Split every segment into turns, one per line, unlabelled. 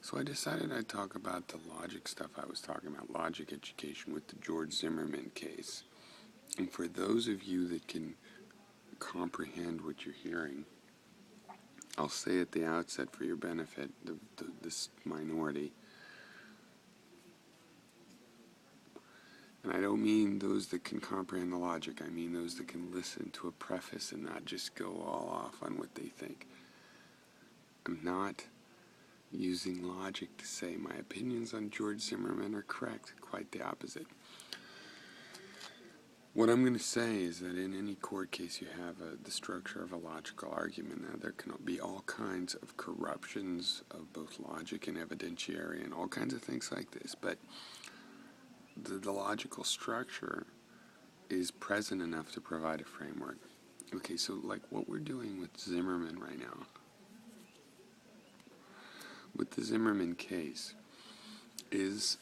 So I decided I'd talk about the logic stuff I was talking about, logic education, with the George Zimmerman case. And for those of you that can comprehend what you're hearing, I'll say at the outset for your benefit, this minority, and I don't mean those that can comprehend the logic, I mean those that can listen to a preface and not just go all off on what they think. I'm not using logic to say my opinions on George Zimmerman are correct, quite the opposite. What I'm going to say is that in any court case you have the structure of a logical argument. Now there can be all kinds of corruptions of both logic and evidentiary and all kinds of things like this, but the logical structure is present enough to provide a framework. Okay, so like what we're doing with Zimmerman right now, with the Zimmerman case, is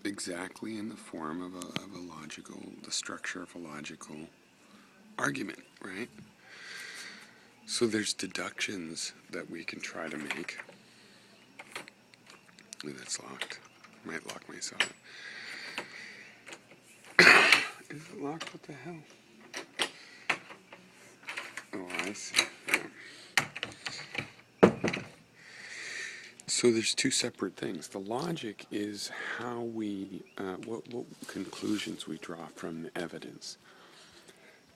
exactly in the form of a logical, the structure of a logical argument, right? So there's deductions that we can try to make. Oh, that's locked. I might lock myself. Is it locked? What the hell? Oh, I see. Yeah. So there's two separate things. The logic is how we, what conclusions we draw from the evidence.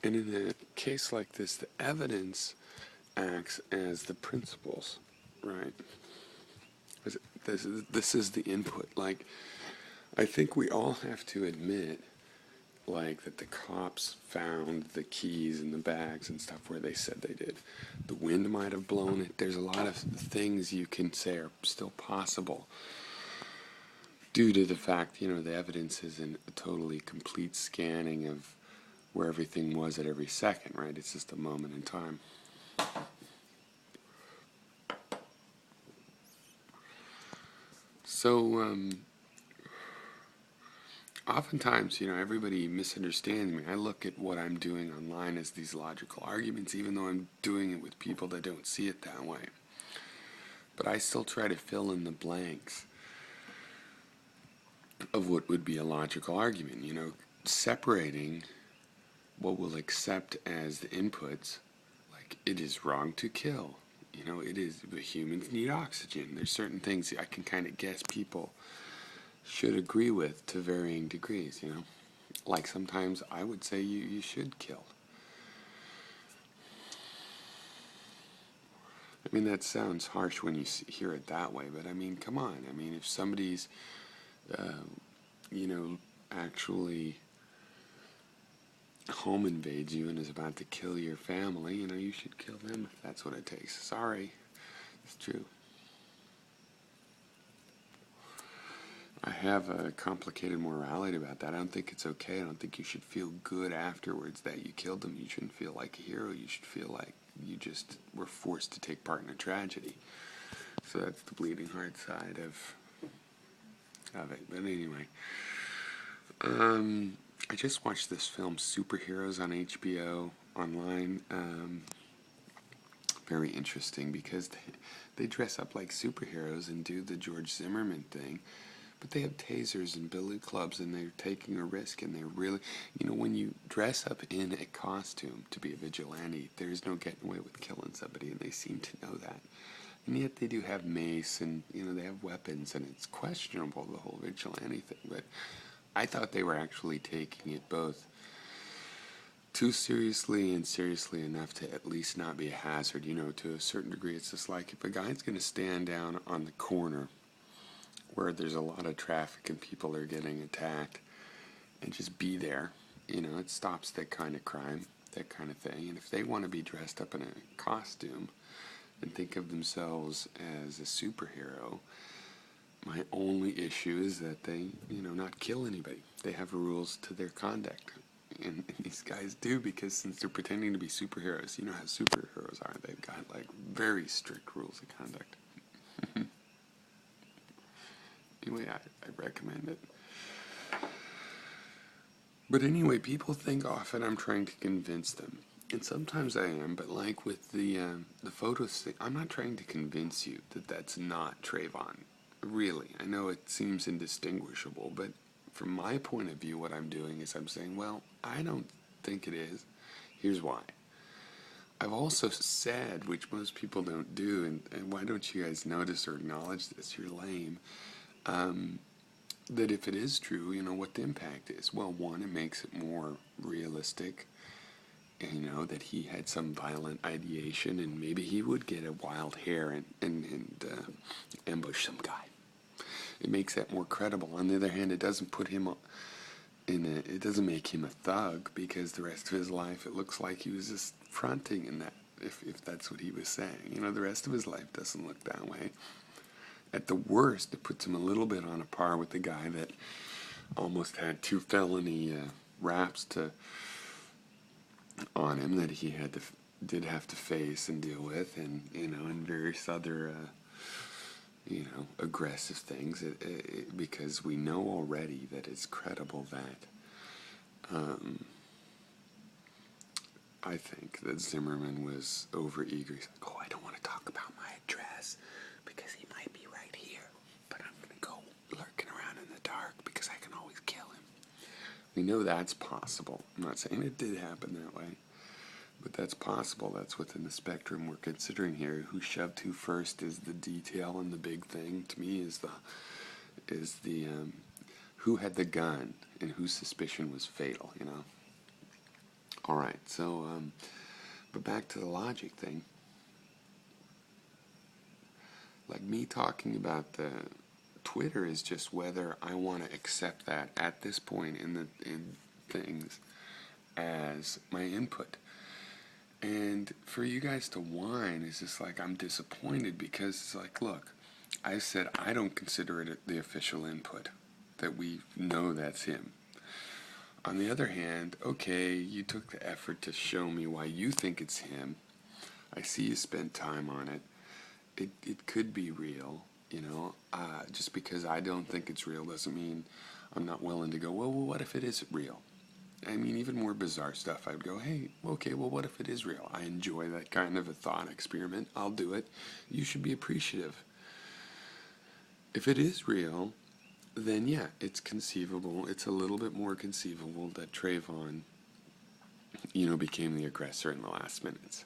And in a case like this, the evidence acts as the principles, right? This is the input. Like, I think we all have to admit, like, that the cops found the keys in the bags and stuff where they said they did. The wind might have blown it. There's a lot of things you can say are still possible due to the fact, the evidence isn't a totally complete scanning of where everything was at every second, right? It's just a moment in time. So, oftentimes, everybody misunderstands me. I look at what I'm doing online as these logical arguments, even though I'm doing it with people that don't see it that way. But I still try to fill in the blanks of what would be a logical argument, separating what we'll accept as the inputs, like it is wrong to kill. Humans need oxygen. There's certain things I can kind of guess people should agree with to varying degrees, Like sometimes I would say you should kill. I mean, that sounds harsh when you hear it that way, but I mean, come on. I mean, if somebody's, actually home invades you and is about to kill your family, you should kill them if that's what it takes. Sorry, it's true. I have a complicated morality about that. I don't think it's okay. I don't think you should feel good afterwards that you killed them. You shouldn't feel like a hero. You should feel like you just were forced to take part in a tragedy. So that's the bleeding heart side of it. But anyway, I just watched this film, Superheroes, on HBO online. Very interesting because they dress up like superheroes and do the George Zimmerman thing. But they have tasers and billy clubs, and they're taking a risk, and they're really, when you dress up in a costume to be a vigilante, there's no getting away with killing somebody, and they seem to know that. And yet they do have mace, and, they have weapons, and it's questionable, the whole vigilante thing. But I thought they were actually taking it both too seriously and seriously enough to at least not be a hazard, to a certain degree. It's just like if a guy's going to stand down on the corner where there's a lot of traffic and people are getting attacked and just be there, it stops that kind of crime, that kind of thing. And if they want to be dressed up in a costume and think of themselves as a superhero, my only issue is that they, not kill anybody. They have rules to their conduct. And these guys do, because since they're pretending to be superheroes, you know how superheroes are. They've got, very strict rules of conduct. Anyway, I recommend it. But anyway, people think often I'm trying to convince them. And sometimes I am, but like with the photos thing, I'm not trying to convince you that that's not Trayvon. Really, I know it seems indistinguishable, but from my point of view, what I'm doing is I'm saying, well, I don't think it is. Here's why. I've also said, which most people don't do, and why don't you guys notice or acknowledge this? You're lame. That if it is true, what the impact is. Well, one, it makes it more realistic. That he had some violent ideation, and maybe he would get a wild hair and ambush some guy. It makes that more credible. On the other hand, it doesn't put him it doesn't make him a thug, because the rest of his life it looks like he was just fronting in that, if that's what he was saying. The rest of his life doesn't look that way. At the worst, it puts him a little bit on a par with the guy that almost had 2 felony raps on him that he did have to face and deal with, and and various other aggressive things, because we know already that it's credible that I think that Zimmerman was overeager. He's like, I don't want to talk about my address because he might be right here, but I'm going to go lurking around in the dark because I can always kill him. We know that's possible. I'm not saying it did happen that way, but that's possible. That's within the spectrum we're considering here. Who shoved who first is the detail, and the big thing to me is the who had the gun and whose suspicion was fatal. All right. So, but back to the logic thing. Like me talking about the Twitter is just whether I want to accept that at this point in things as my input. And for you guys to whine is just like, I'm disappointed, because it's like, look, I said I don't consider it the official input, that we know that's him. On the other hand, okay, you took the effort to show me why you think it's him. I see you spent time on it. It could be real, just because I don't think it's real doesn't mean I'm not willing to go, well, what if it is real? I mean, even more bizarre stuff, I'd go, hey, okay, well, what if it is real? I enjoy that kind of a thought experiment. I'll do it. You should be appreciative. If it is real, then yeah, it's conceivable. It's a little bit more conceivable that Trayvon, became the aggressor in the last minutes.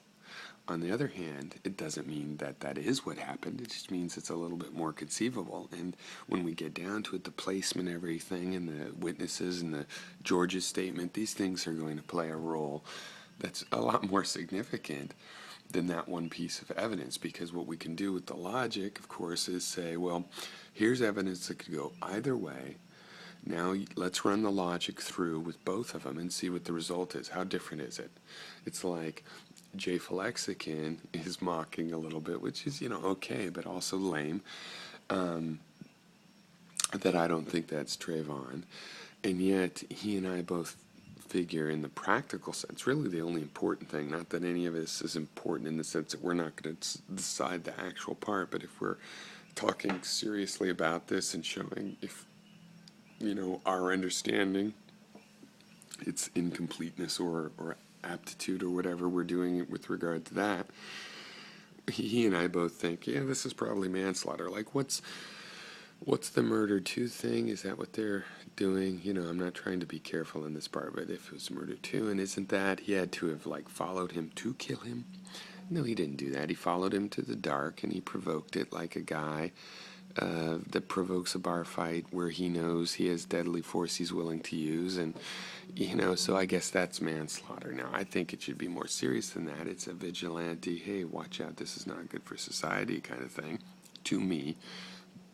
On the other hand, it doesn't mean that that is what happened. It just means it's a little bit more conceivable. And when we get down to it, the placement, everything, and the witnesses and the George's statement, these things are going to play a role that's a lot more significant than that one piece of evidence. Because what we can do with the logic, of course, is say, well, here's evidence that could go either way. Now let's run the logic through with both of them and see what the result is. How different is it? It's like Jay Falexican is mocking a little bit, which is, okay, but also lame, that I don't think that's Trayvon. And yet, he and I both figure in the practical sense, really the only important thing, not that any of this is important in the sense that we're not going to decide the actual part, but if we're talking seriously about this and showing if, our understanding, its incompleteness or aptitude or whatever we're doing with regard to that, he and I both think, yeah, this is probably manslaughter. Like, what's the murder 2 thing? Is that what they're doing? I'm not trying to be careful in this part, but if it was murder 2, and isn't that he had to have followed him to kill him? No, he didn't do that. He followed him to the dark, and he provoked it like a guy that provokes a bar fight where he knows he has deadly force he's willing to use, and so I guess that's manslaughter. Now, I think it should be more serious than that. It's a vigilante, hey, watch out, this is not good for society kind of thing, to me.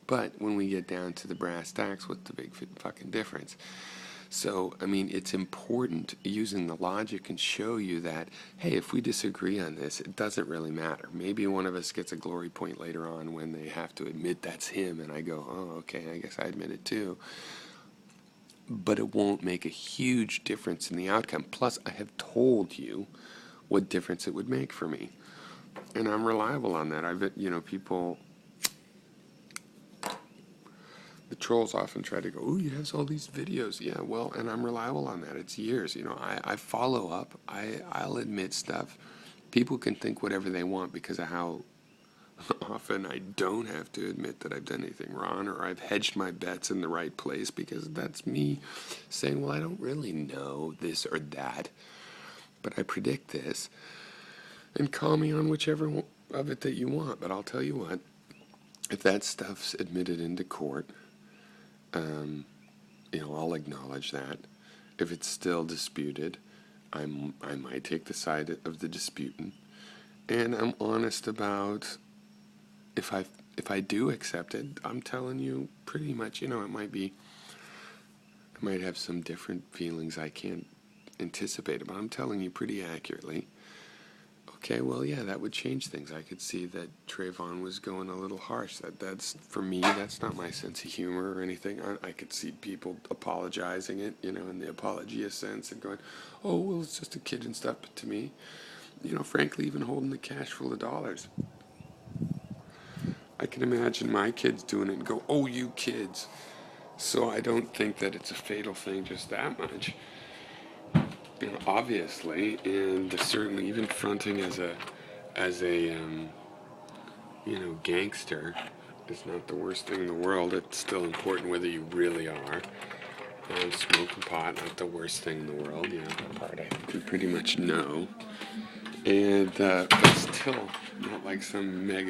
But when we get down to the brass tacks, what's the big fucking difference? So, I mean, it's important using the logic and show you that, hey, if we disagree on this, it doesn't really matter. Maybe one of us gets a glory point later on when they have to admit that's him, and I go, oh, okay, I guess I admit it too. But it won't make a huge difference in the outcome. Plus, I have told you what difference it would make for me. And I'm reliable on that. I've, people... The trolls often try to go, oh, he has all these videos. Yeah, well, and I'm reliable on that. It's years. I follow up. I'll admit stuff. People can think whatever they want because of how often I don't have to admit that I've done anything wrong, or I've hedged my bets in the right place, because that's me saying, well, I don't really know this or that, but I predict this, and call me on whichever of it that you want. But I'll tell you what, if that stuff's admitted into court, I'll acknowledge that. If it's still disputed, I might take the side of the disputant, and I'm honest about if I do accept it. I'm telling you pretty much, I might have some different feelings I can't anticipate, but I'm telling you pretty accurately. Okay, well, yeah, that would change things. I could see that Trayvon was going a little harsh. That's for me, that's not my sense of humor or anything. I could see people apologizing it, in the apologia sense, and going, oh, well, it's just a kid and stuff. But to me, frankly, even holding the cash full of dollars, I can imagine my kids doing it and go, oh, you kids. So I don't think that it's a fatal thing just that much. Obviously, and certainly even fronting as a gangster is not the worst thing in the world. It's still important whether you really are. And smoking pot, not the worst thing in the world. That part I think we pretty much know. And but still, not like some mega